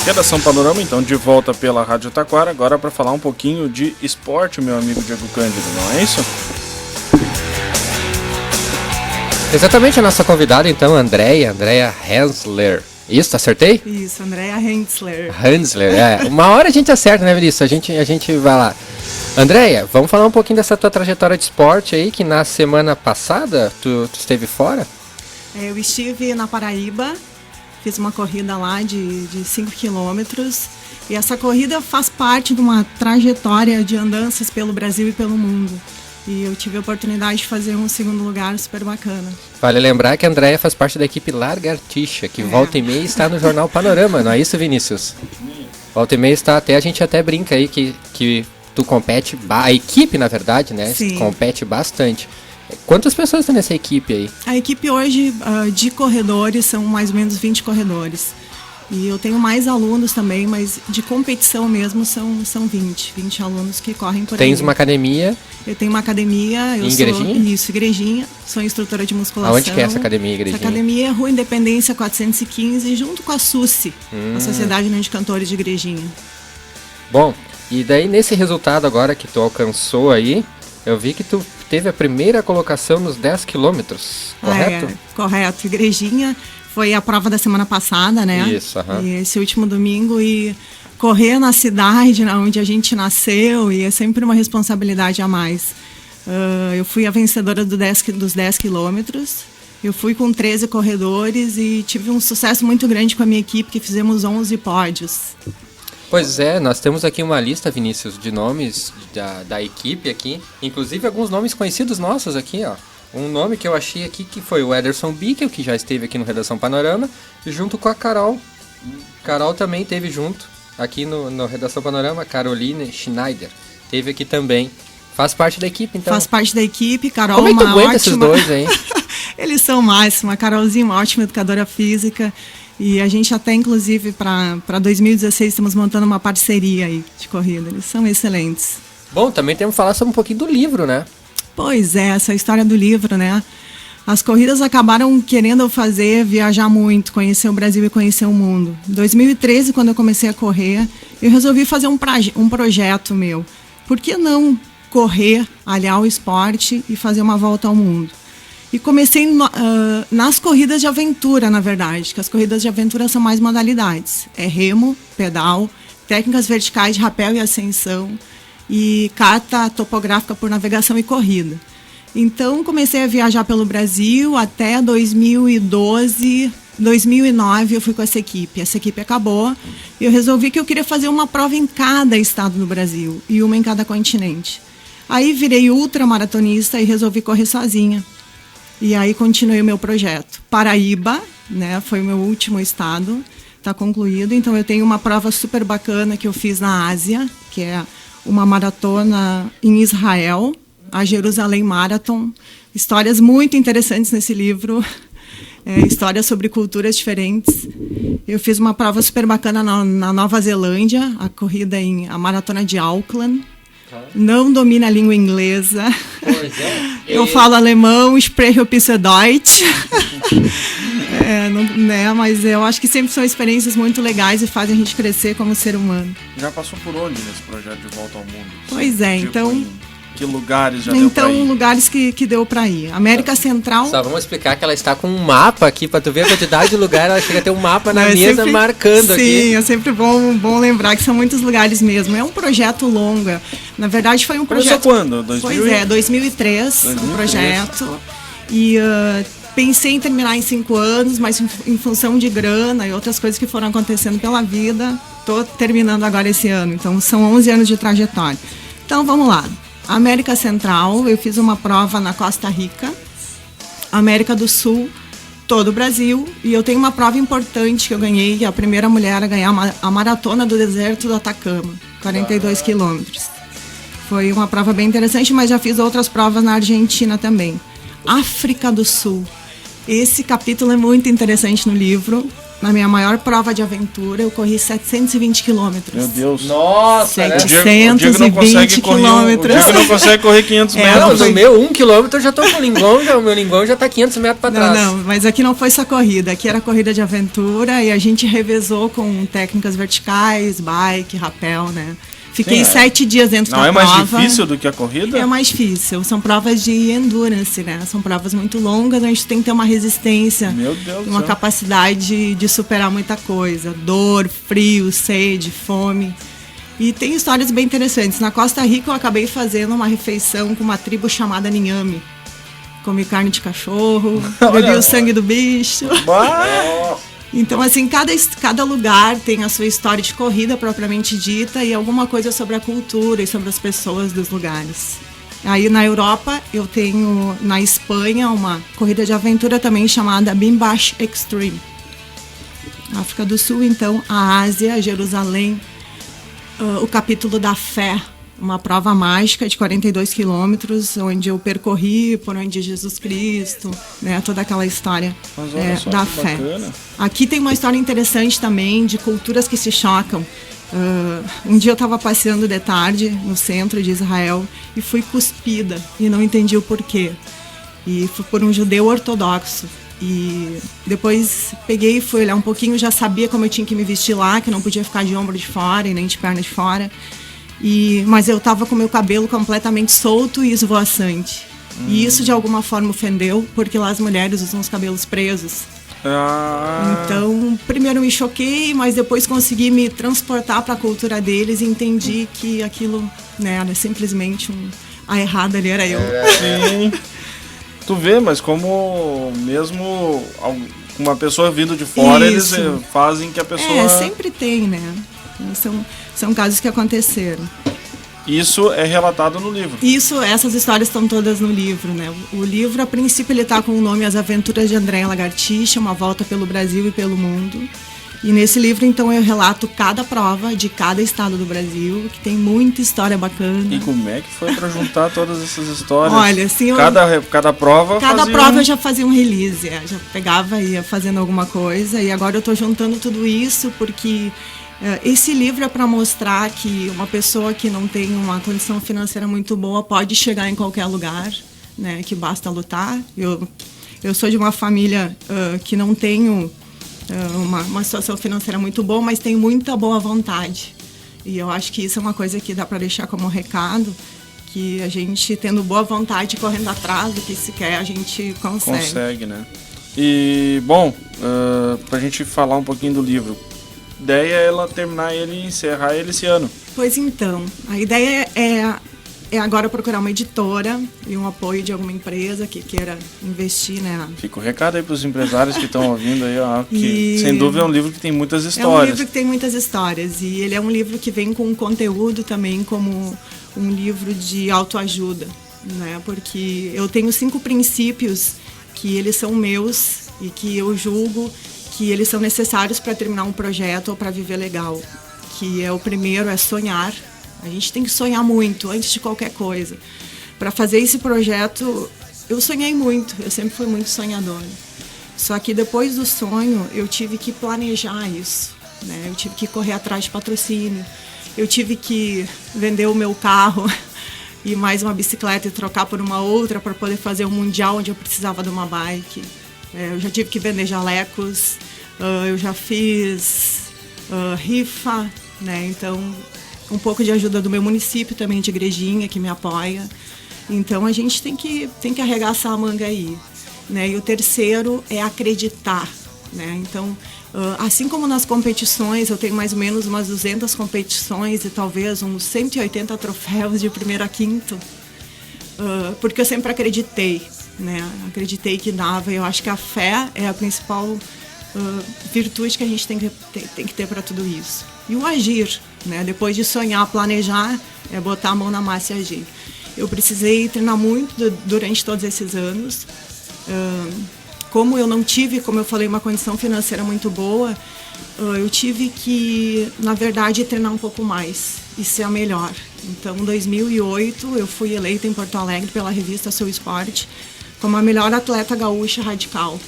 Redação Panorama, então, de volta pela Rádio Taquara, agora para falar um pouquinho de esporte, meu amigo Diego Cândido, não é isso? Exatamente, a nossa convidada, então, Andrea Hensler. Isso, acertei? Isso, Andrea Hensler. Uma hora a gente acerta, né, Vinícius? A gente vai lá. Andrea, vamos falar um pouquinho dessa tua trajetória de esporte aí, que na semana passada tu esteve fora? Eu estive na Paraíba, fiz uma corrida lá de 5 quilômetros, e essa corrida faz parte de uma trajetória de andanças pelo Brasil e pelo mundo. E eu tive a oportunidade de fazer um segundo lugar super bacana. Vale lembrar que a Andrea faz parte da equipe Lagartixa, que volta e meia está no Jornal Panorama, não é isso, Vinícius? Volta e meia está, a gente até brinca aí que tu compete, a equipe na verdade, né, compete bastante. Quantas pessoas estão nessa equipe aí? A equipe hoje de corredores são mais ou menos 20 corredores. E eu tenho mais alunos também, mas de competição mesmo são 20 alunos que correm por aí. Tens uma academia? Eu tenho uma academia. Igrejinha? Isso, Igrejinha. Sou instrutora de musculação. Aonde que é essa academia, Igrejinha? Essa academia é Rua Independência 415, junto com a SUSI, a Sociedade União de Cantores de Igrejinha. Bom, e daí nesse resultado agora que tu alcançou aí, eu vi que tu teve a primeira colocação nos 10 quilômetros, correto? Correto. Igrejinha foi a prova da semana passada, né? Isso, aham. E esse último domingo, e correr na cidade onde a gente nasceu, e é sempre uma responsabilidade a mais. Eu fui a vencedora dos 10 quilômetros, eu fui com 13 corredores e tive um sucesso muito grande com a minha equipe, que fizemos 11 pódios. Pois é, nós temos aqui uma lista, Vinícius, de nomes da equipe aqui, inclusive alguns nomes conhecidos nossos aqui, ó. Um nome que eu achei aqui que foi o Ederson Bickel, que já esteve aqui no Redação Panorama, junto com a Carol. Carol também esteve junto aqui no Redação Panorama, Caroline Schneider. Esteve aqui também. Faz parte da equipe, então? Faz parte da equipe, Carol. Como é que tu aguenta ótima... esses dois, hein? Eles são máxima. A Carolzinha, uma ótima educadora física. E a gente até, inclusive, para 2016, estamos montando uma parceria aí de corrida. Eles são excelentes. Bom, também temos que falar sobre um pouquinho do livro, né? Pois é, essa história do livro, né? As corridas acabaram querendo eu fazer, viajar muito, conhecer o Brasil e conhecer o mundo. Em 2013, quando eu comecei a correr, eu resolvi fazer um projeto meu. Por que não correr, aliar o esporte e fazer uma volta ao mundo? E comecei nas corridas de aventura, na verdade, que as corridas de aventura são mais modalidades. É remo, pedal, técnicas verticais de rapel e ascensão, e carta topográfica por navegação e corrida. Então, comecei a viajar pelo Brasil até 2012, 2009 eu fui com essa equipe. Essa equipe acabou e eu resolvi que eu queria fazer uma prova em cada estado do Brasil e uma em cada continente. Aí virei ultramaratonista e resolvi correr sozinha. E aí continuei o meu projeto. Paraíba, né, foi o meu último estado, está concluído. Então eu tenho uma prova super bacana que eu fiz na Ásia, que é uma maratona em Israel, a Jerusalém Marathon. Histórias muito interessantes nesse livro, histórias sobre culturas diferentes. Eu fiz uma prova super bacana na Nova Zelândia, a maratona de Auckland. Não domino a língua inglesa. Pois é. Eu falo alemão, spreche ein bisschen Deutsch. Mas eu acho que sempre são experiências muito legais e fazem a gente crescer como ser humano. Já passou por onde nesse projeto de volta ao mundo? Pois é, tipo, então... Que lugares já deu pra ir? Então, lugares que deu pra ir. América Central... Só vamos explicar que ela está com um mapa aqui, pra tu ver a quantidade de lugar, ela chega a ter um mapa na mesa sempre, marcando aqui. Sim, é sempre bom lembrar que são muitos lugares mesmo. É um projeto longo. Na verdade, foi um projeto... Começou quando? 2000? Pois é, 2003, um projeto. E pensei em terminar em 5 anos, mas em função de grana e outras coisas que foram acontecendo pela vida, tô terminando agora esse ano. Então, são 11 anos de trajetória. Então, vamos lá. América Central, eu fiz uma prova na Costa Rica, América do Sul, todo o Brasil, e eu tenho uma prova importante que eu ganhei, a primeira mulher a ganhar a maratona do deserto do Atacama, 42 quilômetros. Foi uma prova bem interessante, mas já fiz outras provas na Argentina também. África do Sul. Esse capítulo é muito interessante no livro, na minha maior prova de aventura, eu corri 720 quilômetros. Meu Deus. Nossa, né? 720 quilômetros. O Diego não consegue correr 500 metros. Não, no meu 1 quilômetro eu já tô com o lingão, o meu lingão já tá 500 metros pra trás. Não, mas aqui não foi só corrida, aqui era corrida de aventura e a gente revezou com técnicas verticais, bike, rapel, né? Fiquei 7 dias dentro da prova. Não é mais difícil do que a corrida? É mais difícil. São provas de endurance, né? São provas muito longas, a gente tem que ter uma resistência. Meu Deus do céu. Uma capacidade de superar muita coisa. Dor, frio, sede, fome. E tem histórias bem interessantes. Na Costa Rica eu acabei fazendo uma refeição com uma tribo chamada Ninhame. Comi carne de cachorro, bebi o sangue do bicho. Então, assim, cada lugar tem a sua história de corrida propriamente dita e alguma coisa sobre a cultura e sobre as pessoas dos lugares. Aí na Europa, eu tenho na Espanha uma corrida de aventura também chamada Bimbash Extreme. África do Sul, então, a Ásia, Jerusalém, o capítulo da fé, uma prova mágica de 42 quilômetros, onde eu percorri por onde Jesus Cristo, né, toda aquela história da fé. Bacana. Aqui tem uma história interessante também de culturas que se chocam. Um dia eu estava passeando de tarde no centro de Israel e fui cuspida e não entendi o porquê. E fui por um judeu ortodoxo. E depois peguei e fui olhar um pouquinho, já sabia como eu tinha que me vestir lá, que não podia ficar de ombro de fora e nem de perna de fora. Mas eu estava com meu cabelo completamente solto e esvoaçante. E isso de alguma forma ofendeu, porque lá as mulheres usam os cabelos presos. Então, primeiro me choquei, mas depois consegui me transportar para a cultura deles e entendi que aquilo, né, era simplesmente a errada ali era eu. Sim. Tu vê, mas como mesmo uma pessoa vindo de fora, isso. Eles fazem que a pessoa... sempre tem, né? São casos que aconteceram. Isso é relatado no livro. Essas histórias estão todas no livro, né? O livro, a princípio, ele está com o nome As Aventuras de Andréa Lagartixa, uma volta pelo Brasil e pelo mundo. E nesse livro, então, eu relato cada prova de cada estado do Brasil, que tem muita história bacana. E como é que foi para juntar todas essas histórias? Olha, assim... Cada prova eu já fazia um release, já pegava e ia fazendo alguma coisa. E agora eu estou juntando tudo isso porque... Esse livro é para mostrar que uma pessoa que não tem uma condição financeira muito boa pode chegar em qualquer lugar, né? Que basta lutar. Eu sou de uma família que não tenho uma situação financeira muito boa, mas tenho muita boa vontade. E eu acho que isso é uma coisa que dá para deixar como recado, que a gente tendo boa vontade, correndo atrás do que se quer, a gente consegue. Consegue, né? E, bom, para a gente falar um pouquinho do livro, a ideia é ela terminar ele e encerrar ele esse ano. Pois então, a ideia é agora procurar uma editora e um apoio de alguma empresa que queira investir, né? Fica o recado aí para os empresários que estão ouvindo aí, ó, que sem dúvida é um livro que tem muitas histórias. É um livro que tem muitas histórias e ele é um livro que vem com um conteúdo também como um livro de autoajuda, né? Porque eu tenho 5 princípios que eles são meus e que eu julgo que eles são necessários para terminar um projeto ou para viver legal. Que o primeiro é sonhar. A gente tem que sonhar muito antes de qualquer coisa. Para fazer esse projeto, eu sonhei muito. Eu sempre fui muito sonhadora. Só que depois do sonho, eu tive que planejar isso, né? Eu tive que correr atrás de patrocínio. Eu tive que vender o meu carro e mais uma bicicleta e trocar por uma outra para poder fazer um mundial onde eu precisava de uma bike. Eu já tive que vender jalecos, eu já fiz rifa, né? Então, um pouco de ajuda do meu município também, de igrejinha, que me apoia. Então, a gente tem que arregaçar a manga aí, né? E o terceiro é acreditar, né? Então, assim como nas competições, eu tenho mais ou menos umas 200 competições e talvez uns 180 troféus de primeiro a quinto, porque eu sempre acreditei, né? Acreditei que dava. Eu acho que a fé é a principal virtude que a gente tem que ter para tudo isso. E o agir, né? Depois de sonhar, planejar, é botar a mão na massa e agir. Eu precisei treinar muito durante todos esses anos. Como eu não tive, como eu falei, uma condição financeira muito boa, eu tive que, na verdade, treinar um pouco mais e ser a melhor. Então, em 2008, eu fui eleita em Porto Alegre pela revista Seu Esporte como a melhor atleta gaúcha radical.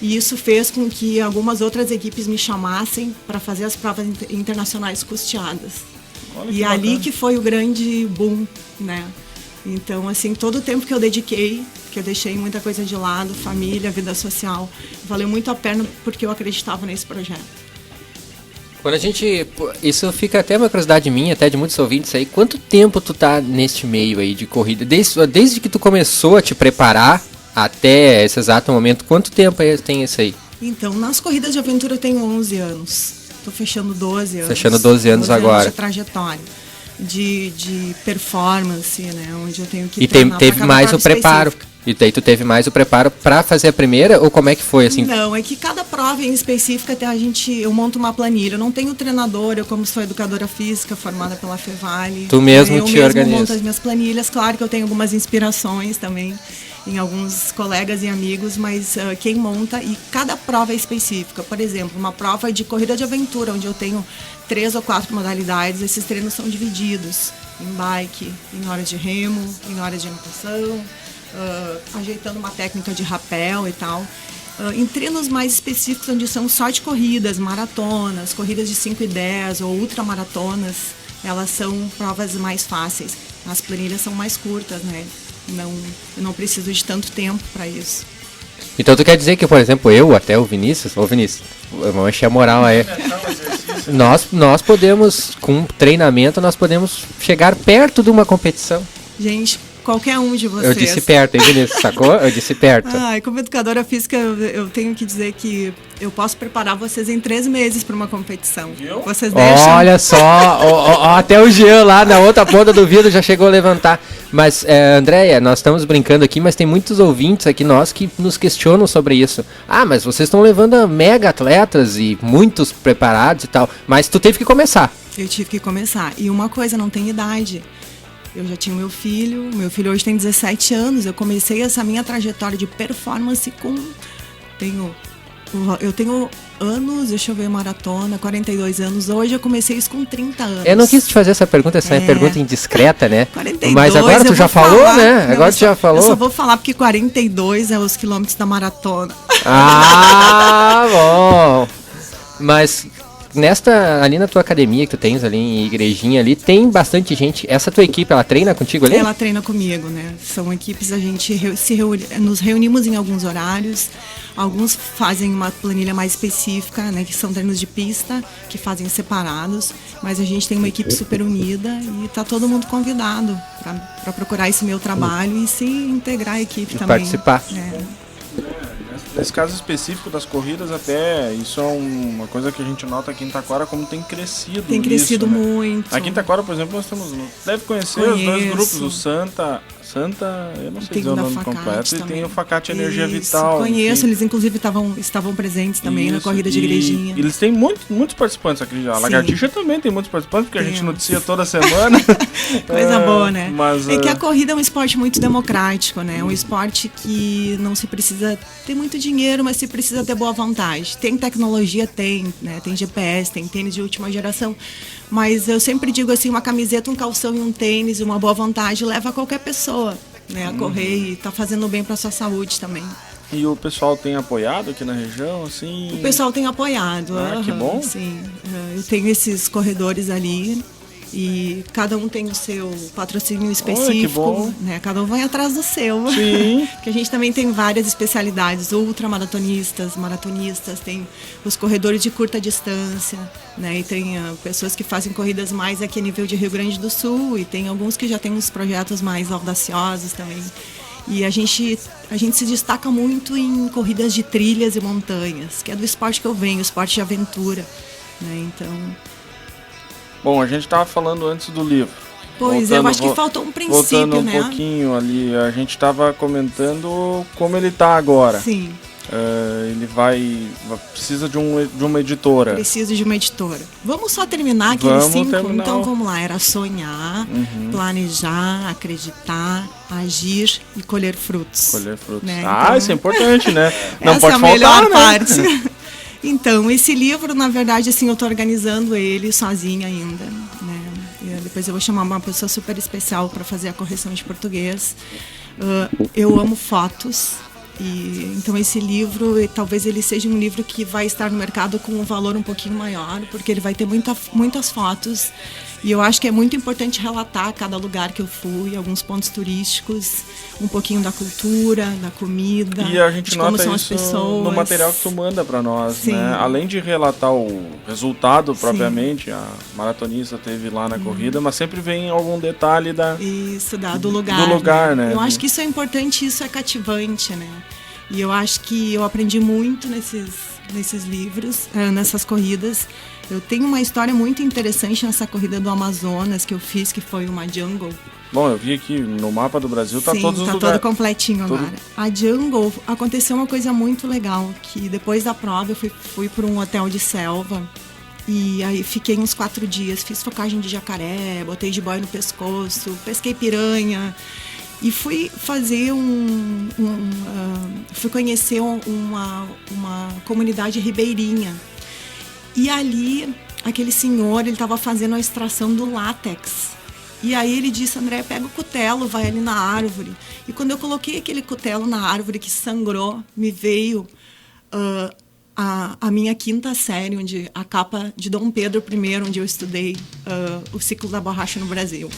E isso fez com que algumas outras equipes me chamassem para fazer as provas internacionais custeadas. Olha E que ali bacana. que foi o grande boom, né? Então, assim, todo o tempo que eu dediquei, que eu deixei muita coisa de lado, família, vida social, valeu muito a pena porque eu acreditava nesse projeto. Quando a gente... Isso fica até uma curiosidade minha, até de muitos ouvintes aí. Quanto tempo tu tá neste meio aí de corrida? Desde que tu começou a te preparar até esse exato momento, quanto tempo tem isso aí? Então, nas corridas de aventura eu tenho 11 anos. Tô fechando 12 anos. Fechando 12 anos agora. De trajetória, de performance, né? Onde eu tenho que E treinar pra teve cada mais o prova preparo. específica. E daí tu teve mais o preparo pra fazer a primeira? Ou como é que foi, assim? Não, é que cada prova em específica eu monto uma planilha. Eu não tenho treinador, eu como sou educadora física formada pela Fevale. Tu mesmo eu te mesmo organiza. monto as minhas planilhas. Claro que eu tenho algumas inspirações também em alguns colegas e amigos, mas quem monta, e cada prova é específica. Por exemplo, uma prova de corrida de aventura, onde eu tenho 3 ou 4 modalidades, esses treinos são divididos em bike, em hora de remo, em hora de natação, ajeitando uma técnica de rapel e tal. Em treinos mais específicos, onde são só de corridas, maratonas, corridas de 5 e 10 ou ultramaratonas, elas são provas mais fáceis. As planilhas são mais curtas, né? Eu não preciso de tanto tempo para isso. Então tu quer dizer que, por exemplo, até o Vinícius, vamos encher a moral aí. Nós podemos, com treinamento, nós podemos chegar perto de uma competição. Gente, qualquer um de vocês. Eu disse perto, hein, Vinícius? Sacou? Eu disse perto. Como educadora física, eu tenho que dizer que eu posso preparar vocês em 3 meses para uma competição. Viu? Vocês deixam? Olha só, até o Jean lá na outra ponta do vidro já chegou a levantar. Mas, Andréia, nós estamos brincando aqui, mas tem muitos ouvintes aqui nós que nos questionam sobre isso. Ah, mas vocês estão levando mega atletas e muitos preparados e tal, mas tu teve que começar. Eu tive que começar. E uma coisa, não tem idade. Eu já tinha meu filho hoje tem 17 anos. Eu comecei essa minha trajetória de performance eu tenho anos, deixa eu ver, maratona, 42 anos. Hoje eu comecei isso com 30 anos. Eu não quis te fazer essa pergunta, essa é uma pergunta indiscreta, né? 42, mas agora tu já falou, falar, né? Não, agora tu já falou. Eu só vou falar porque 42 é os quilômetros da maratona. Ah, bom. Mas ali na tua academia que tu tens ali em Igrejinha ali, tem bastante gente. Essa tua equipe, ela treina contigo ali? Ela treina comigo, né? São equipes, a gente nos reunimos em alguns horários. Alguns fazem uma planilha mais específica, né? Que são treinos de pista, que fazem separados. Mas a gente tem uma equipe super unida e tá todo mundo convidado para procurar esse meu trabalho e se integrar à equipe também. Participar. Nesse caso específico das corridas, até isso é uma coisa que a gente nota aqui em Taquara, como tem crescido. Tem crescido isso, né? muito. Aqui em Taquara, por exemplo, nós temos. Deve conhecer os 2 grupos, o Santa, eu não sei tem dizer o da nome Facate completo, também. e tem o Facate Energia Isso, Vital. Conheço, enfim. eles inclusive estavam presentes também na corrida de Igrejinha. Eles têm muitos participantes aqui já. A Sim. Lagartixa também tem muitos participantes, porque a gente Temos. noticia toda semana. Coisa boa, né? Mas, é que a corrida é um esporte muito democrático, né? É um esporte que não se precisa ter muito dinheiro, mas se precisa ter boa vontade. Tem tecnologia, né? Tem GPS, tem tênis de última geração. Mas eu sempre digo assim, uma camiseta, um calção e um tênis, uma boa vontade leva qualquer pessoa, né, a correr e tá fazendo bem para sua saúde também. E o pessoal tem apoiado aqui na região, assim? O pessoal tem apoiado. Que bom. Sim, eu tenho esses corredores ali e cada um tem o seu patrocínio específico, que bom. né? Cada um vai atrás do seu. Sim. Que a gente também tem várias especialidades, ultramaratonistas, maratonistas, tem os corredores de curta distância, né? E tem pessoas que fazem corridas mais aqui a nível de Rio Grande do Sul e tem alguns que já têm uns projetos mais audaciosos também. E a gente se destaca muito em corridas de trilhas e montanhas, que é do esporte que eu venho, esporte de aventura, né? Então... Bom, a gente estava falando antes do livro. Pois eu acho que faltou um princípio, voltando um né? pouquinho ali, a gente estava comentando como ele está agora. Sim. Ele precisa de uma editora. Preciso de uma editora. Vamos só terminar aqueles 5? Então vamos lá, era sonhar, planejar, acreditar, agir e colher frutos. Colher frutos. Né? Então, isso é importante, né? Não essa pode é a faltar, melhor né? parte. Então, esse livro, na verdade, assim, eu tô organizando ele sozinha ainda, né? Depois eu vou chamar uma pessoa super especial para fazer a correção de português. Eu amo fotos E então esse livro, talvez ele seja um livro que vai estar no mercado com um valor um pouquinho maior, porque ele vai ter muitas fotos. E eu acho que é muito importante relatar cada lugar que eu fui, alguns pontos turísticos, um pouquinho da cultura, da comida, e a gente de como nota são as isso pessoas. no material que tu manda para nós, Sim. né? Além de relatar o resultado propriamente, a maratonista teve lá na corrida, mas sempre vem algum detalhe do lugar. Do lugar, né? Eu acho que isso é importante, isso é cativante, né? E eu acho que eu aprendi muito nesses livros, nessas corridas. Eu tenho uma história muito interessante nessa corrida do Amazonas que eu fiz, que foi uma Jungle. Bom, eu vi aqui no mapa do Brasil, tá Sim, todos os tá lugares. todo completinho Tudo. agora. A Jungle, aconteceu uma coisa muito legal, que depois da prova eu fui para um hotel de selva e aí fiquei uns 4 dias, fiz focagem de jacaré, botei de boia no pescoço, pesquei piranha e fui fazer fui conhecer uma comunidade ribeirinha. E ali, aquele senhor, ele estava fazendo a extração do látex. E aí ele disse, André, pega o cutelo, vai ali na árvore. E quando eu coloquei aquele cutelo na árvore que sangrou, me veio a minha 5ª série, onde a capa de Dom Pedro I, onde eu estudei o ciclo da borracha no Brasil.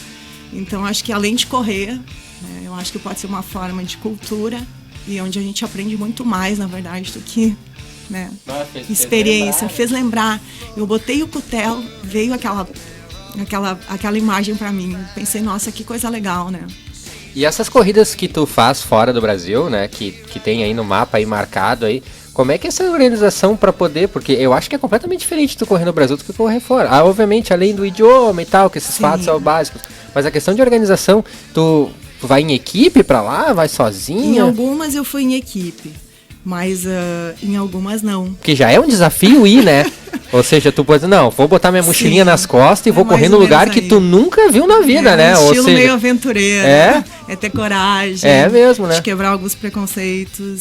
Então, acho que além de correr, né, eu acho que pode ser uma forma de cultura e onde a gente aprende muito mais, na verdade, do que... né? Experiência, fez lembrar. Eu botei o cutelo, veio aquela imagem pra mim. Eu pensei, nossa, que coisa legal, né? E essas corridas que tu faz fora do Brasil, né, que tem aí no mapa aí marcado aí, como é que é essa organização pra poder, porque eu acho que é completamente diferente tu correr no Brasil do que correr fora. Obviamente, além do idioma e tal, que esses fatos são básicos, mas a questão de organização, tu vai em equipe pra lá, vai sozinha? Em algumas eu fui em equipe. Mas em algumas não. Que já é um desafio ir, né? Ou seja, tu pode, não, vou botar minha mochilinha nas costas e vou correr no lugar que tu nunca viu na vida, né? Um estilo ou seja, meio aventureiro. É ter coragem. É mesmo, né? De quebrar alguns preconceitos.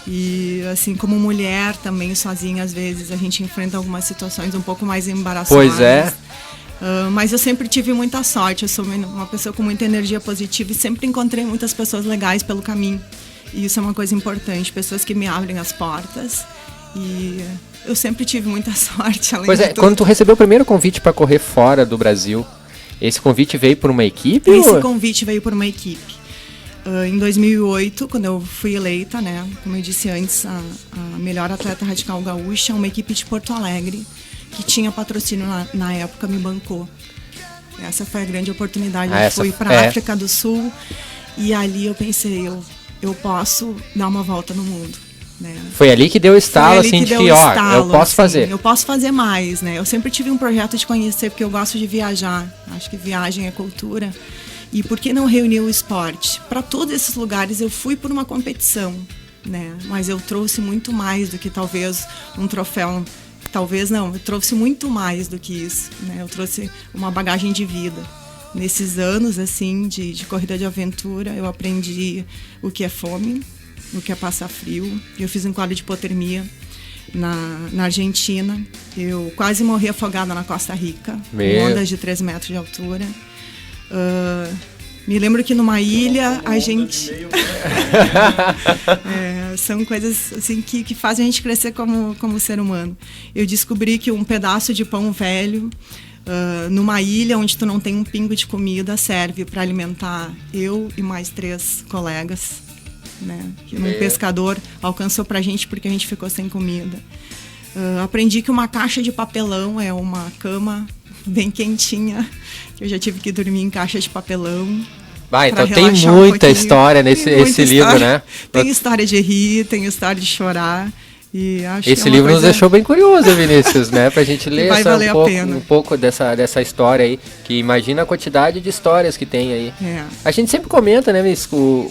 E assim, como mulher também, sozinha, às vezes, a gente enfrenta algumas situações um pouco mais embaraçosas. Pois é. Mas eu sempre tive muita sorte. Eu sou uma pessoa com muita energia positiva e sempre encontrei muitas pessoas legais pelo caminho. E isso é uma coisa importante, pessoas que me abrem as portas. E eu sempre tive muita sorte, além Pois de é, tudo. quando tu recebeu o primeiro convite para correr fora do Brasil, esse convite veio por uma equipe? Esse convite veio por uma equipe. Em 2008, quando eu fui eleita, né, como eu disse antes, a melhor atleta radical gaúcha, uma equipe de Porto Alegre, que tinha patrocínio na época, me bancou. Essa foi a grande oportunidade. Eu fui para a África do Sul e ali eu pensei, eu posso dar uma volta no mundo, né? Foi ali que deu o estalo, assim, de que, eu posso fazer. Eu posso fazer mais, né? Eu sempre tive um projeto de conhecer, porque eu gosto de viajar. Acho que viagem é cultura. E por que não reunir o esporte? Para todos esses lugares eu fui por uma competição, né? Mas eu trouxe muito mais do que talvez um troféu. Talvez não, eu trouxe muito mais do que isso, né? Eu trouxe uma bagagem de vida. Nesses anos, assim, de corrida de aventura, eu aprendi o que é fome, o que é passar frio. Eu fiz um quadro de hipotermia na Argentina. Eu quase morri afogada na Costa Rica, com ondas de 3 metros de altura. Me lembro que numa ilha a gente... são coisas assim que fazem a gente crescer como ser humano. Eu descobri que um pedaço de pão velho... numa ilha onde tu não tem um pingo de comida, serve para alimentar eu e mais 3 colegas, né? Que um pescador alcançou pra gente porque a gente ficou sem comida. Aprendi que uma caixa de papelão é uma cama bem quentinha. Eu já tive que dormir em caixa de papelão. Então tem muita história nesse livro, né? Tem história de rir, tem história de chorar. E acho esse que livro nos deixou bem curioso, Vinícius, né? Pra gente ler um pouco dessa história aí, que imagina a quantidade de histórias que tem aí. A gente sempre comenta, né,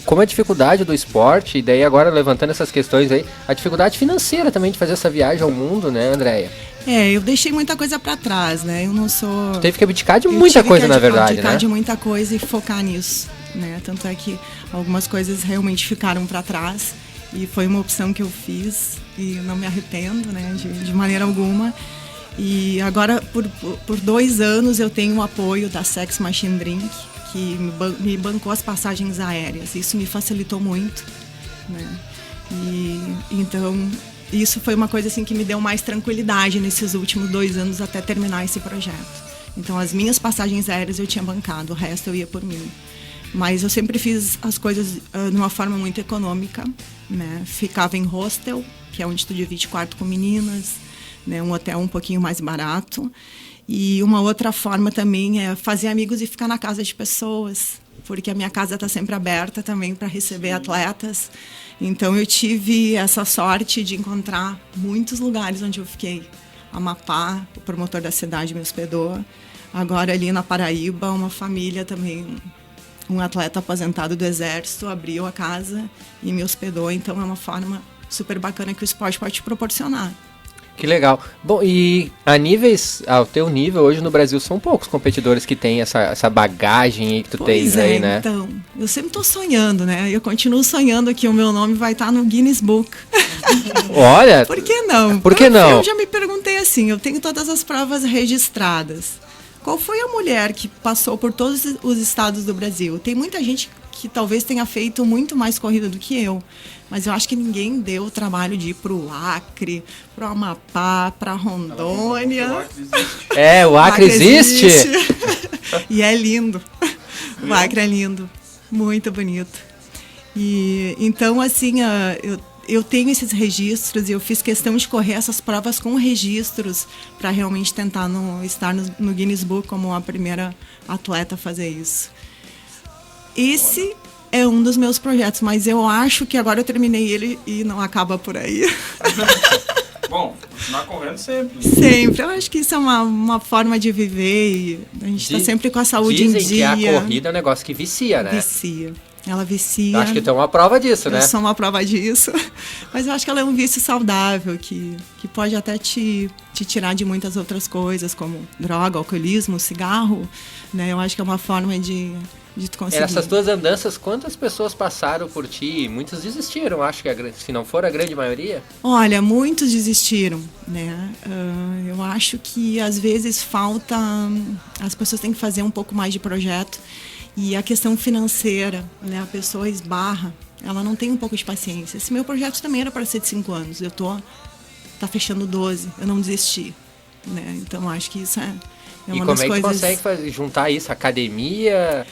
como a dificuldade do esporte, e daí agora levantando essas questões aí, a dificuldade financeira também de fazer essa viagem ao mundo, né, Andréia? Eu deixei muita coisa pra trás, né? Eu não sou... Tu teve que abdicar de muita coisa, na verdade, né? Abdicar de muita coisa e focar nisso, né? Tanto é que algumas coisas realmente ficaram pra trás. E foi uma opção que eu fiz e não me arrependo, né, de maneira alguma. E agora, por 2 anos, eu tenho o apoio da Sex Machine Drink, que me bancou as passagens aéreas. Isso me facilitou muito, né? E então isso foi uma coisa assim que me deu mais tranquilidade nesses últimos 2 anos até terminar esse projeto. Então as minhas passagens aéreas eu tinha bancado, o resto eu ia por mim. Mas eu sempre fiz as coisas de uma forma muito econômica, né? Ficava em hostel, que é onde tu divide quarto com meninas, né? Um hotel um pouquinho mais barato. E uma outra forma também é fazer amigos e ficar na casa de pessoas, porque a minha casa está sempre aberta também para receber atletas. Então eu tive essa sorte de encontrar muitos lugares onde eu fiquei. Amapá, o promotor da cidade me hospedou. Agora ali na Paraíba, uma família também, um atleta aposentado do Exército abriu a casa e me hospedou. Então é uma forma super bacana que o esporte pode te proporcionar. Que legal. Bom, e ao teu nível, hoje no Brasil são poucos competidores que têm essa bagagem aí que tu tens aí, né? Então, eu sempre tô sonhando, né? Eu continuo sonhando que o meu nome vai estar no Guinness Book. Olha! Por que não? Por que não? Eu já me perguntei assim, eu tenho todas as provas registradas. Qual foi a mulher que passou por todos os estados do Brasil? Tem muita gente que talvez tenha feito muito mais corrida do que eu. Mas eu acho que ninguém deu o trabalho de ir pro Acre, pro Amapá, pra Rondônia. O Acre existe? E é lindo. O Acre é lindo. Muito bonito. E então, assim, eu tenho esses registros e eu fiz questão de correr essas provas com registros para realmente tentar estar no Guinness Book como a primeira atleta a fazer isso. Esse é um dos meus projetos, mas eu acho que agora eu terminei ele e não acaba por aí. Bom, continuar correndo sempre. Sempre. Eu acho que isso é uma forma de viver e a gente está sempre com a saúde em dia. Dizem que a corrida é um negócio que vicia, né? Vicia. Ela vicia. Acho que tu é uma prova disso, né? Eu sou uma prova disso. Mas eu acho que ela é um vício saudável, que pode até te tirar de muitas outras coisas, como droga, alcoolismo, cigarro. Né? Eu acho que é uma forma de tu conseguir. Essas tuas andanças, quantas pessoas passaram por ti? Muitos desistiram, acho que se não for a grande maioria. Olha, muitos desistiram, né? Eu acho que às vezes falta... As pessoas têm que fazer um pouco mais de projeto. E a questão financeira, né? A pessoa esbarra, ela não tem um pouco de paciência. Esse meu projeto também era para ser de 5 anos. Tá fechando 12, eu não desisti, né? Então acho que isso é uma das coisas... E como é que tu consegue juntar isso? Academia,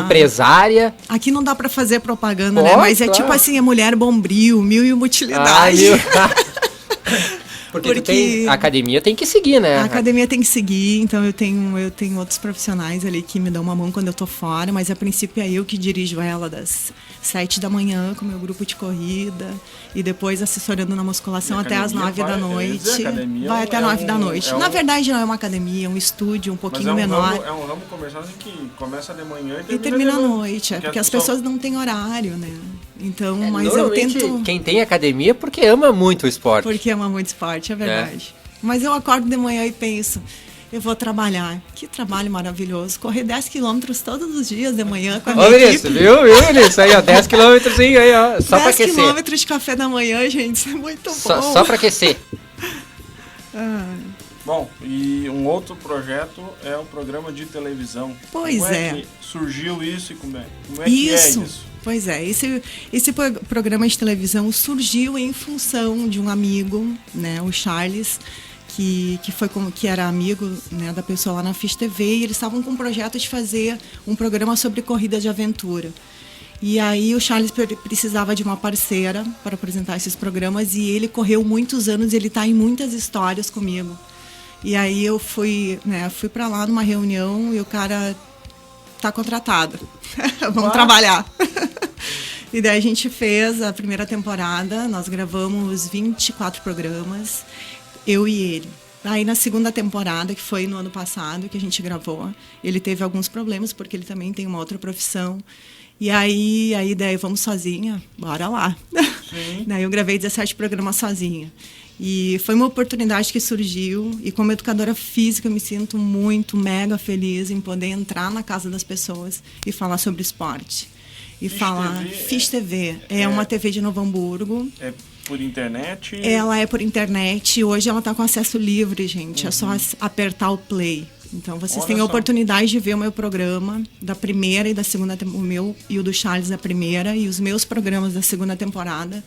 empresária? Aqui não dá para fazer propaganda, né? Mas é tipo assim, a mulher bombril, 1001 utilidade. Porque a academia tem que seguir, né? A academia tem que seguir, então eu tenho outros profissionais ali que me dão uma mão quando eu tô fora, mas a princípio é eu que dirijo ela das 7 da manhã com o meu grupo de corrida e depois assessorando na musculação até as 9 da noite. Vai até 9 da noite. Na verdade não é uma academia, é um estúdio um pouquinho menor. É um ramo comercial assim que começa de manhã e termina à noite, porque as pessoas não têm horário, né? Então, mas eu tento... Quem tem academia é porque ama muito o esporte. Porque ama muito esporte, é verdade. Mas eu acordo de manhã e penso, eu vou trabalhar. Que trabalho maravilhoso. Correr 10 quilômetros todos os dias de manhã com a minha equipe. Viu, Vinícius? Aí, ó, 10 quilômetros aí, ó, só pra aquecer. 10 quilômetros de café da manhã, gente, isso é muito bom. Só pra aquecer. Bom, e um outro projeto é o programa de televisão. Pois como é. Que surgiu isso e como é que é isso? Pois é, esse programa de televisão surgiu em função de um amigo, né, o Charles, que era amigo, né, da pessoa lá na Fish TV, e eles estavam com um projeto de fazer um programa sobre corrida de aventura. E aí o Charles precisava de uma parceira para apresentar esses programas e ele correu muitos anos, ele está em muitas histórias comigo. E aí eu fui para lá numa reunião e o cara tá contratado. Vamos trabalhar. E daí a gente fez a primeira temporada, nós gravamos 24 programas, eu e ele. Aí na segunda temporada, que foi no ano passado que a gente gravou, ele teve alguns problemas, porque ele também tem uma outra profissão. E aí a ideia, vamos sozinha, bora lá. Daí eu gravei 17 programas sozinha. E foi uma oportunidade que surgiu, e como educadora física eu me sinto muito, mega feliz em poder entrar na casa das pessoas e falar sobre esporte. E Fish TV é uma TV de Novo Hamburgo. É por internet? Ela é por internet, hoje ela está com acesso livre, gente, é só apertar o play. Então vocês têm a oportunidade de ver o meu programa da primeira e da segunda, o meu e o do Charles da primeira, e os meus programas da segunda temporada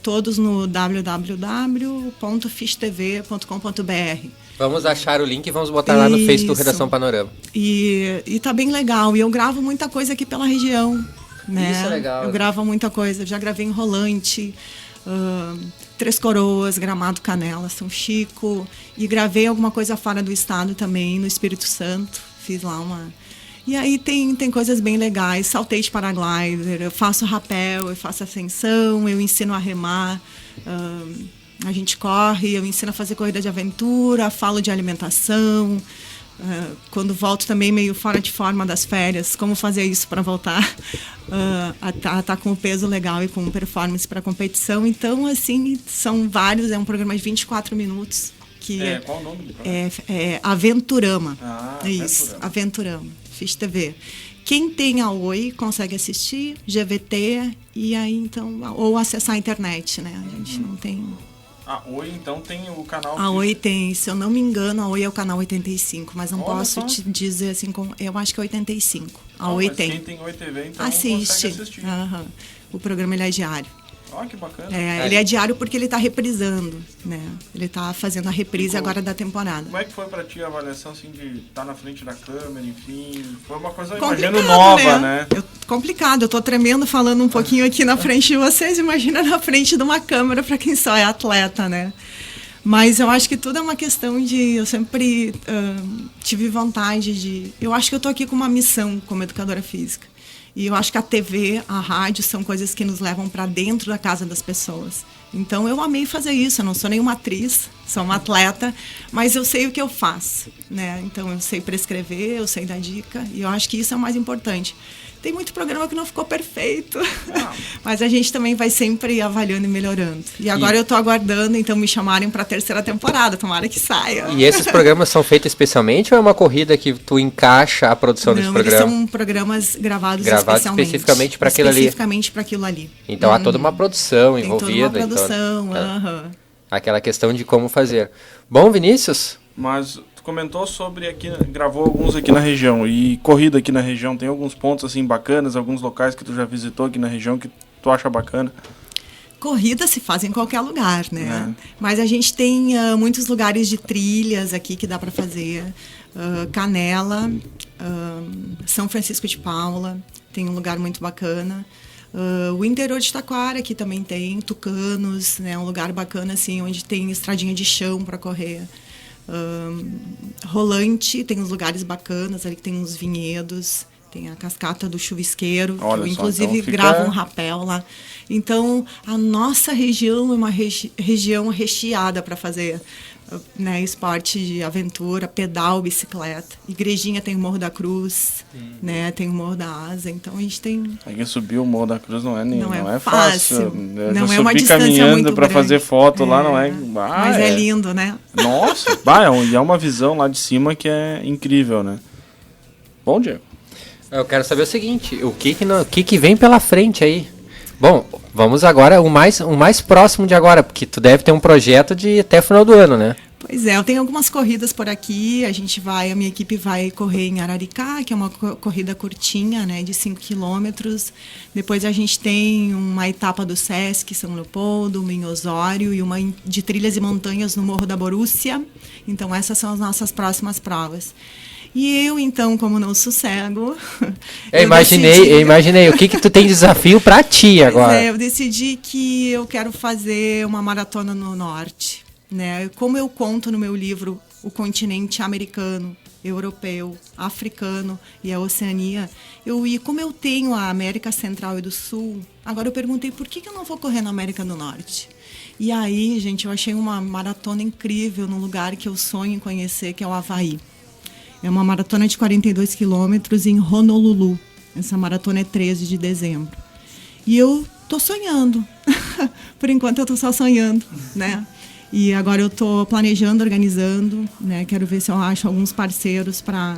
todos no www.fishtv.com.br. Vamos achar o link e vamos botar lá no Face do Redação Panorama. E tá bem legal. E eu gravo muita coisa aqui pela região, né? Isso é legal. Eu gravo muita coisa. Eu já gravei em Rolante, Três Coroas, Gramado, Canela, São Chico. E gravei alguma coisa fora do estado também, no Espírito Santo. Fiz lá uma... E aí tem coisas bem legais. Saltei de paraglider, eu faço rapel, eu faço ascensão, eu ensino a remar. A gente corre, eu ensino a fazer corrida de aventura, falo de alimentação. Quando volto também meio fora de forma das férias, como fazer isso para voltar a tá com o peso legal e com performance para competição. Então, assim, são vários, é um programa de 24 minutos. Qual o nome do programa? É Aventurama. Isso, Aventurama, Fish TV. Quem tem a Oi consegue assistir, GVT, e aí então, ou acessar a internet, né? A gente não tem... A Oi, então, tem o canal... A Oi tem, se eu não me engano, a Oi é o canal 85, mas não posso te dizer assim, eu acho que é 85. A Oi tem. Quem tem Oi TV, então assiste. Consegue assistir. O programa ele é diário. Que bacana. Ele é diário porque ele está reprisando, né? Ele está fazendo a reprise agora da temporada. Como é que foi pra ti a avaliação, assim, de estar na frente da câmera, enfim? Foi uma coisa, complicado, imagino, nova, né? Complicado. Eu tô tremendo falando um pouquinho aqui na frente de vocês. Imagina na frente de uma câmera para quem só é atleta, né? Mas eu acho que tudo é uma questão de... Eu sempre tive vontade de... Eu acho que eu tô aqui com uma missão como educadora física. E eu acho que a TV, a rádio, são coisas que nos levam para dentro da casa das pessoas. Então, eu amei fazer isso. Eu não sou nenhuma atriz, sou uma atleta, mas eu sei o que eu faço, né? Então, eu sei prescrever, eu sei dar dica, e eu acho que isso é o mais importante. Tem muito programa que não ficou perfeito, mas a gente também vai sempre avaliando e melhorando. E agora eu tô aguardando, então, me chamarem para a terceira temporada, tomara que saia. E esses programas são feitos especialmente ou é uma corrida que tu encaixa a produção desse programa? Não, eles são programas gravados especificamente para aquilo ali. Especificamente para aquilo ali. Então há toda uma produção envolvida. Tem toda uma produção, Aquela questão de como fazer. Bom, Vinícius? Mas... comentou sobre aqui, gravou alguns aqui na região, e corrida aqui na região, tem alguns pontos assim bacanas, alguns locais que tu já visitou aqui na região que tu acha bacana? Corrida se faz em qualquer lugar, né? Mas a gente tem muitos lugares de trilhas aqui que dá para fazer. Canela, São Francisco de Paula, tem um lugar muito bacana. O interior de Taquara aqui também tem, Tucanos, né? Um lugar bacana assim, onde tem estradinha de chão para correr. Rolante, tem uns lugares bacanas ali que tem uns vinhedos, tem a cascata do Chuvisqueiro, que eu inclusive então gravo um rapel lá. Então a nossa região é uma região recheada para fazer, né, esporte de aventura, pedal, bicicleta. Igrejinha tem o Morro da Cruz, né, tem o Morro da Asa, então a gente tem... Aí subir o Morro da Cruz não é fácil. Não é uma distância muito para fazer foto lá, não é... Mas é lindo, né? Nossa, é uma visão lá de cima que é incrível, né? Bom, Diego. Eu quero saber o seguinte, o que vem pela frente aí? Bom, vamos agora, o mais próximo de agora, porque tu deve ter um projeto de até o final do ano, né? Pois é, eu tenho algumas corridas por aqui, a minha equipe vai correr em Araricá, que é uma corrida curtinha, né, de 5 quilômetros. Depois a gente tem uma etapa do Sesc, São Leopoldo, uma em Osório e uma de trilhas e montanhas no Morro da Borússia. Então essas são as nossas próximas provas. E eu, então, como não sossego... Eu imaginei. O que tu tem de desafio pra ti agora? Eu decidi que eu quero fazer uma maratona no norte, né? Como eu conto no meu livro o continente americano, europeu, africano e a Oceania, como eu tenho a América Central e do Sul, agora eu perguntei por que eu não vou correr na América do Norte. E aí, gente, eu achei uma maratona incrível num lugar que eu sonho em conhecer, que é o Havaí. É uma maratona de 42 quilômetros em Honolulu. Essa maratona é 13 de dezembro. E eu tô sonhando. Por enquanto eu tô só sonhando, né? E agora eu tô planejando, organizando, né? Quero ver se eu acho alguns parceiros para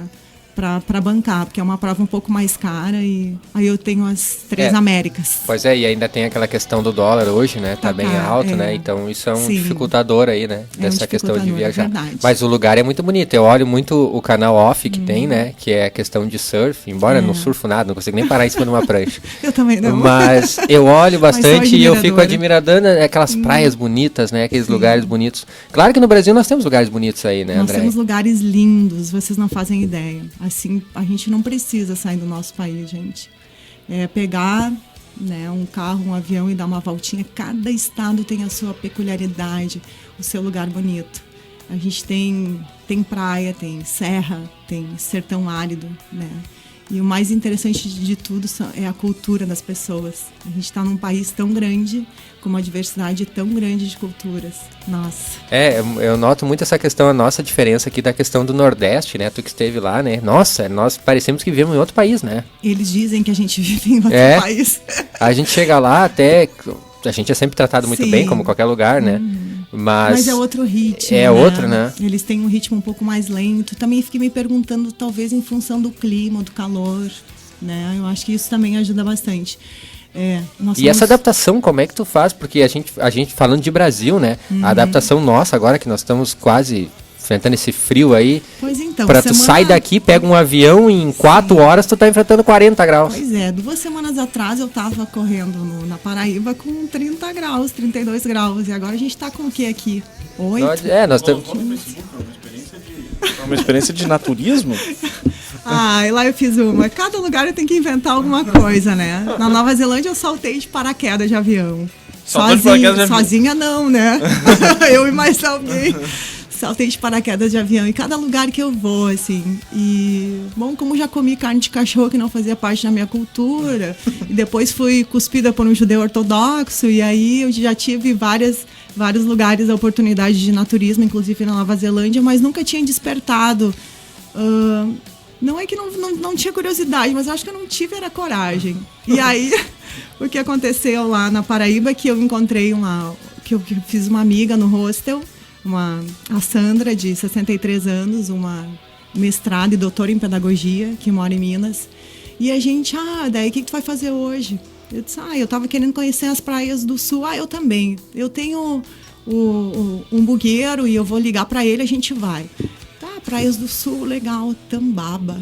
para bancar, porque é uma prova um pouco mais cara e aí eu tenho as 3 Américas. Pois é, e ainda tem aquela questão do dólar hoje, né? Tá bem caro, alto, né? Então isso é um Sim. dificultador aí, né? Dessa questão de dificultador, viajar. é verdade. Mas o lugar é muito bonito. Eu olho muito o canal Off que tem, né? Que é a questão de surf. Embora eu não surfo nada, não consigo nem parar em cima de uma prancha. Eu também não. Mas eu olho bastante e eu fico admiradora. admiradando aquelas praias bonitas, né? Aqueles lugares bonitos. Claro que no Brasil nós temos lugares bonitos aí, né, Nós André? temos lugares lindos, vocês não fazem ideia. Assim, a gente não precisa sair do nosso país, gente. É pegar, né, um carro, um avião e dar uma voltinha. Cada estado tem a sua peculiaridade, o seu lugar bonito. A gente tem praia, tem serra, tem sertão árido, né? E o mais interessante de tudo é a cultura das pessoas. A gente está num país tão grande, com uma diversidade tão grande de culturas. Nossa. Eu noto muito essa questão, a nossa diferença aqui da questão do Nordeste, né? Tu que esteve lá, né? Nossa, nós parecemos que vivemos em outro país, né? Eles dizem que a gente vive em outro país. A gente chega lá até... A gente é sempre tratado muito bem, como qualquer lugar, né? Mas é outro ritmo. É outro, né? Eles têm um ritmo um pouco mais lento. Também fiquei me perguntando, talvez em função do clima, do calor, né? Eu acho que isso também ajuda bastante. E essa adaptação, como é que tu faz? Porque a gente falando de Brasil, né? A adaptação nossa agora, que nós estamos quase enfrentando esse frio aí. Pois então. Tu sai daqui, pega um avião e em 4 horas tu tá enfrentando 40 graus. Pois é, 2 semanas atrás eu tava correndo na Paraíba com 30 graus, 32 graus. E agora a gente tá com o que aqui? 8? Nós temos... Uma experiência de naturismo? E lá eu fiz uma. Cada lugar eu tenho que inventar alguma coisa, né? Na Nova Zelândia eu saltei de paraquedas de avião. Sozinha não, né? Eu e mais alguém. Saltei de paraquedas de avião em cada lugar que eu vou, assim. E, bom, como já comi carne de cachorro que não fazia parte da minha cultura, e depois fui cuspida por um judeu ortodoxo, e aí eu já tive vários lugares a oportunidade de naturismo, inclusive na Nova Zelândia, mas nunca tinha despertado. Não é que não tinha curiosidade, mas eu acho que eu não tive era coragem. E aí, o que aconteceu lá na Paraíba é que eu encontrei que eu fiz uma amiga no hostel, a Sandra, de 63 anos, uma mestrada e doutora em pedagogia, que mora em Minas. E a gente, daí o que tu vai fazer hoje? Eu disse, eu tava querendo conhecer as praias do sul. Eu também. Eu tenho um bugueiro e eu vou ligar para ele, a gente vai. Tá, praias do sul, legal. Tambaba.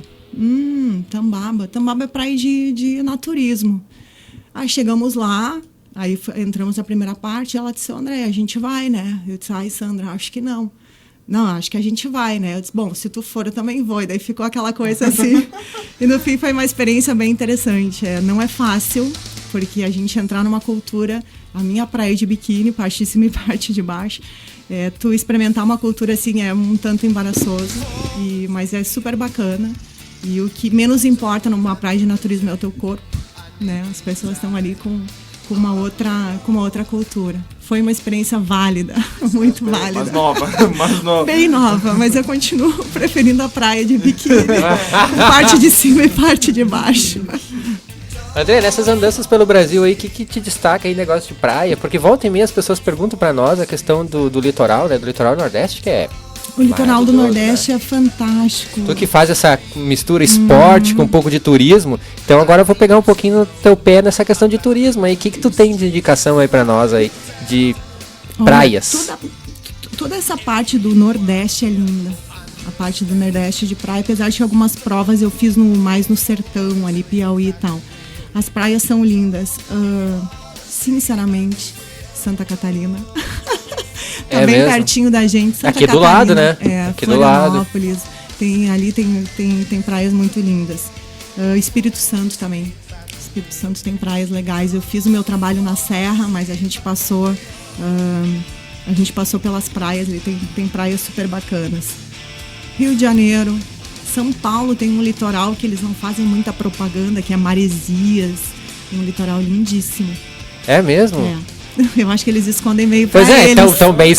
Tambaba. Tambaba é praia de naturismo. Aí chegamos lá. Aí entramos na primeira parte e ela disse, André, a gente vai, né? Eu disse, Sandra, acho que não. Não, acho que a gente vai, né? Eu disse, bom, se tu for, eu também vou. E daí ficou aquela coisa assim. E no fim foi uma experiência bem interessante. Não é fácil, porque a gente entrar numa cultura, a minha praia de biquíni, parte de cima e parte de baixo, tu experimentar uma cultura assim é um tanto embaraçoso, mas é super bacana. E o que menos importa numa praia de naturismo é o teu corpo, né? As pessoas estão ali com uma outra cultura. Foi uma experiência válida, muito válida. Mas nova. Bem nova, mas eu continuo preferindo a praia de biquíni. Parte de cima e parte de baixo. André, nessas andanças pelo Brasil aí, o que te destaca aí negócio de praia? Porque volta e meia as pessoas perguntam pra nós a questão do litoral, né? Do litoral Nordeste, que é... O litoral do Nordeste, né? É fantástico. Tu que faz essa mistura esporte com um pouco de turismo, então agora eu vou pegar um pouquinho no teu pé nessa questão de turismo aí. O que tu tem de indicação aí pra nós aí, de praias? Toda essa parte do Nordeste é linda. A parte do Nordeste de praia, apesar de que algumas provas eu fiz mais no sertão, ali, Piauí e tal. As praias são lindas. Sinceramente, Santa Catarina... Tá bem mesmo? Pertinho da gente. Santa aqui Catarina, do lado, né? Aqui do lado. Ali tem praias muito lindas. Espírito Santo também. Espírito Santo tem praias legais. Eu fiz o meu trabalho na Serra, mas a gente passou pelas praias. Ali tem praias super bacanas. Rio de Janeiro. São Paulo tem um litoral que eles não fazem muita propaganda, que é Maresias. Um litoral lindíssimo. É mesmo? Eu acho que eles escondem meio pra eles.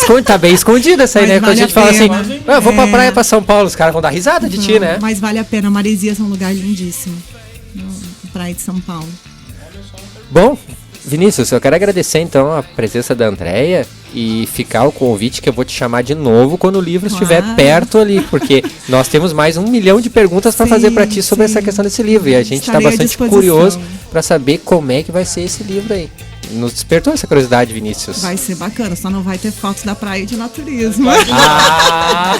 Pois tá bem escondida essa aí, né? Quando a gente fala assim, eu vou pra praia pra São Paulo, os caras vão dar risada de ti, né? Mas vale a pena, Maresias é um lugar lindíssimo. Praia de São Paulo. Bom, Vinícius, eu quero agradecer então a presença da Andréia. E ficar o convite que eu vou te chamar de novo quando o livro Claro. estiver perto ali, porque nós temos mais 1 milhão de perguntas para Sim, fazer para ti sobre sim. essa questão desse livro. E a gente está Estarei à bastante disposição. curioso para saber como é que vai ser esse livro aí. Nos despertou essa curiosidade, Vinícius. Vai ser bacana, só não vai ter fotos da praia de naturismo. Ah,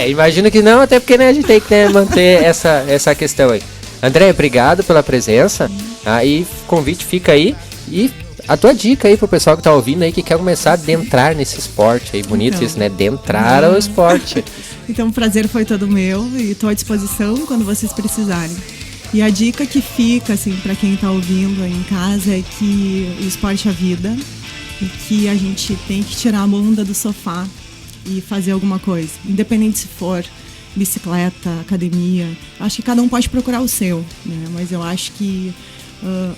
imagino que não, até porque né, a gente tem que né, manter essa questão aí. André, obrigado pela presença. Aí o convite fica aí. E a tua dica aí pro pessoal que tá ouvindo aí, que quer começar a adentrar nesse esporte aí. Bonito Então. isso, né? Adentrar ao esporte. Então o prazer foi todo meu e estou à disposição quando vocês precisarem. E a dica que fica, assim, para quem está ouvindo aí em casa é que o esporte é vida e que a gente tem que tirar a bunda do sofá e fazer alguma coisa. Independente se for bicicleta, academia. Acho que cada um pode procurar o seu, né? Mas eu acho que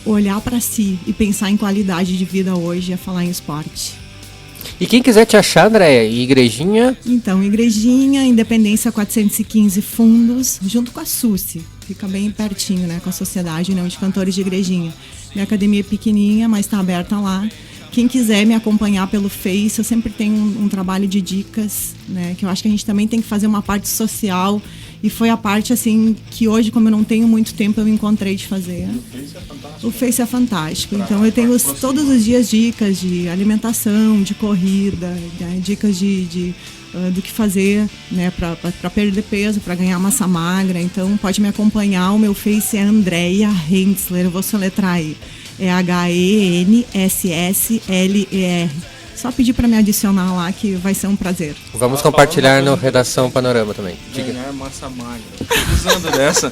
olhar para si e pensar em qualidade de vida hoje é falar em esporte. E quem quiser te achar, André, Igrejinha... Então, Igrejinha, Independência 415 Fundos, junto com a SUSE. Fica bem pertinho, né? Com a Sociedade União de Cantores de Igrejinha. Minha academia é pequenininha, mas está aberta lá. Quem quiser me acompanhar pelo Face, eu sempre tenho um trabalho de dicas, né? Que eu acho que a gente também tem que fazer uma parte social. E foi a parte, assim, que hoje, como eu não tenho muito tempo, eu me encontrei de fazer. O Face é fantástico. Então, eu tenho todos os dias dicas de alimentação, de corrida, né? Dicas do que fazer, né? Para perder peso, para ganhar massa magra. Então, pode me acompanhar. O meu Face é Andréia Hentzler. Eu vou soletrar aí. É HENSSLER. Só pedir para me adicionar lá que vai ser um prazer. Vamos compartilhar no Redação Panorama também. Ganhar massa magra. Tô precisando dessa.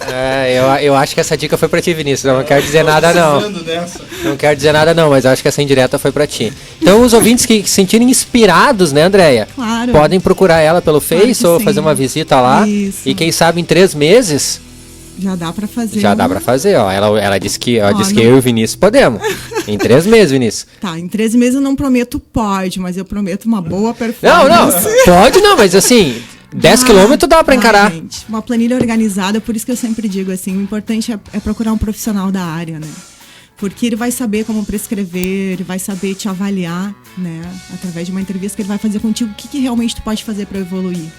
Eu acho que essa dica foi pra ti, Vinícius. Eu não quero dizer nada, não. Precisando dessa. Não quero dizer nada, não, mas eu acho que essa indireta foi pra ti. Então, os ouvintes que se sentirem inspirados, né, Andréia? Claro. Podem procurar ela pelo Claro Face que ou sim. fazer uma visita lá. Isso. E quem sabe em 3 meses... Já dá para fazer. Já dá pra fazer, ó. Ela disse que, disse que não. eu e o Vinícius podemos. Em 3 meses, Vinícius. Tá, em 13 meses eu não prometo pode, mas eu prometo uma boa Não, performance. pode não, mas assim, 10 quilômetros dá pra encarar. Gente, uma planilha organizada, por isso que eu sempre digo assim, o importante é procurar um profissional da área, né? Porque ele vai saber como prescrever, ele vai saber te avaliar, né? Através de uma entrevista que ele vai fazer contigo, o que realmente tu pode fazer para evoluir.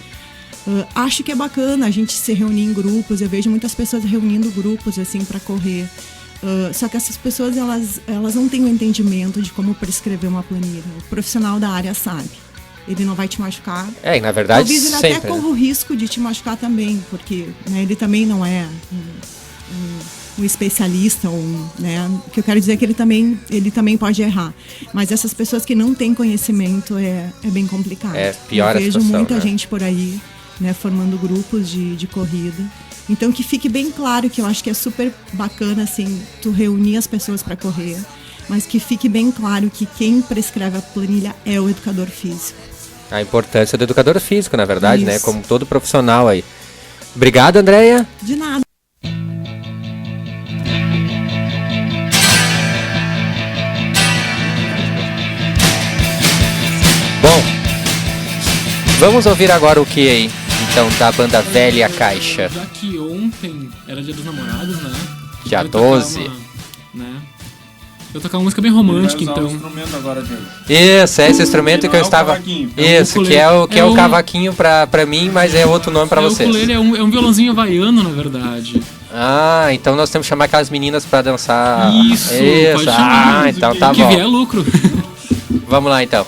Acho que é bacana a gente se reunir em grupos, eu vejo muitas pessoas reunindo grupos assim para correr. Só que essas pessoas elas não têm o entendimento de como prescrever uma planilha. O profissional da área sabe. Ele não vai te machucar. E na verdade Talvez ele sempre, até corra o risco de te machucar também, porque né, ele também não é um especialista, né? O que eu quero dizer é que ele também pode errar. Mas essas pessoas que não têm conhecimento é bem complicado. É pior eu a vejo situação, muita né? gente por aí, né, formando grupos de corrida. Então que fique bem claro que eu acho que é super bacana assim, tu reunir as pessoas para correr, mas que fique bem claro que quem prescreve a planilha é o educador físico. A importância do educador físico, na verdade, né? Isso. Como todo profissional aí. Obrigado, Andréia. De nada. Bom, vamos ouvir agora o que aí? Então, da banda Velha Caixa. Já que ontem era dia dos namorados, né? Dia Eu ia tocar 12. Eu tocar uma música bem romântica, Ele vai usar o então. instrumento agora dele. Isso, é esse instrumento Que que eu não é o estava... cavaquinho. Isso, É o que é o ukulele. cavaquinho pra mim, mas é outro nome pra O vocês. ukulele é um violãozinho havaiano, na verdade. Ah, então nós temos que chamar aquelas meninas pra dançar. Isso, pode chamar. Então tá Que bom. vier lucro. Vamos lá então.